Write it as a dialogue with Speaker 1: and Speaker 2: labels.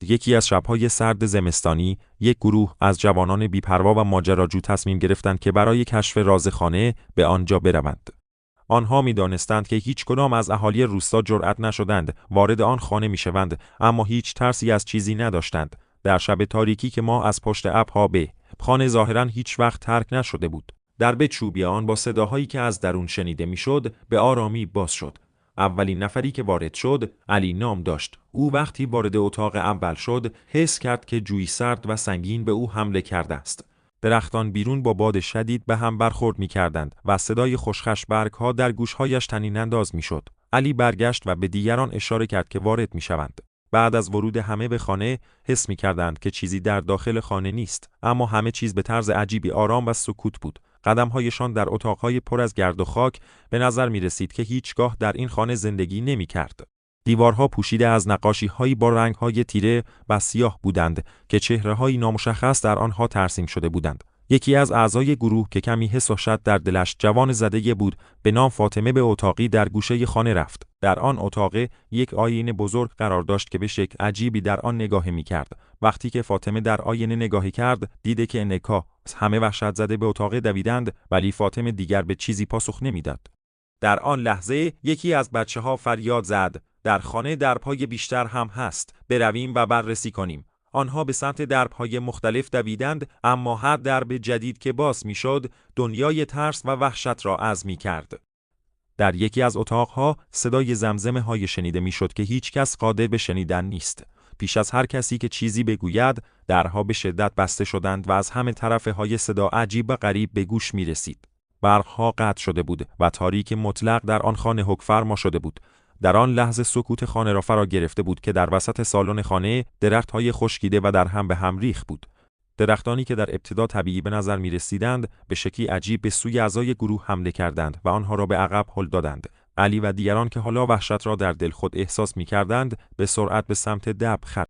Speaker 1: یکی از شب‌های سرد زمستانی، یک گروه از جوانان بی‌پروا و ماجراجو تصمیم گرفتند که برای کشف راز خانه به آنجا بروند. آنها می‌دانستند که هیچ کدام از اهالی روستا جرأت نشدند وارد آن خانه می‌شوند، اما هیچ ترسی از چیزی نداشتند. در شب تاریکی که ماه از پشت ابرها به خانه ظاهراً هیچ وقت ترک نشده بود. درب چوبی آن با صداهایی که از درون شنیده میشد به آرامی باز شد. اولین نفری که وارد شد علی نام داشت. او وقتی وارد اتاق اول شد حس کرد که جوی سرد و سنگین به او حمله کرده است. درختان بیرون با باد شدید به هم برخورد می‌کردند و صدای خشخش برگ‌ها در گوش‌هایش طنین انداز می‌شد. علی برگشت و به دیگران اشاره کرد که وارد می‌شوند. بعد از ورود همه به خانه حس می‌کردند که چیزی در داخل خانه نیست، اما همه چیز به طرز عجیبی آرام و سکوت بود. قدم‌هایشان در اتاق‌های پر از گرد و خاک به نظر می‌رسید که هیچگاه در این خانه زندگی نمی‌کرد. دیوارها پوشیده از نقاشی‌هایی با رنگ‌های تیره و سیاه بودند که چهره‌های نامشخص در آنها ترسیم شده بودند. یکی از اعضای گروه که کمی حس و شد در دلش جوان زده بود به نام فاطمه به اتاقی در گوشه خانه رفت. در آن اتاق یک آینه بزرگ قرار داشت که به شکل عجیبی در آن نگاه می‌کرد. وقتی که فاطمه در آینه نگاهی کرد، دیده که انکا همه وحشت زده به اتاق دویدند، ولی فاطمه دیگر به چیزی پاسخ نمی‌داد. در آن لحظه یکی از بچه‌ها فریاد زد: در خانه درپای بیشتر هم هست. برویم و بررسی کنیم. آنها به سمت درپای مختلف دویدند، اما هر درب جدید که باز میشد، دنیای ترس و وحشت را عزم می‌کرد. در یکی از اتاقها صدای زمزمه های شنیده میشد که هیچ کس قادر به شنیدن نیست. پیش از هر کسی که چیزی بگوید، درها به شدت بسته شدند و از همه طرف های صدا عجیب و غریب به گوش می رسید. برقها قطع شده بود و تاریک مطلق در آن خانه حکمفرما شده بود. در آن لحظه سکوت خانه را فرا گرفته بود که در وسط سالن خانه درخت‌های خشکیده و در هم به هم ریخت بود. درختانی که در ابتدا طبیعی به نظر می رسیدند به شکلی عجیب به سوی اعضای گروه حمله کردند و آنها را به عقب هل دادند. علی و دیگران که حالا وحشت را در دل خود احساس می کردند به سرعت به سمت دب خط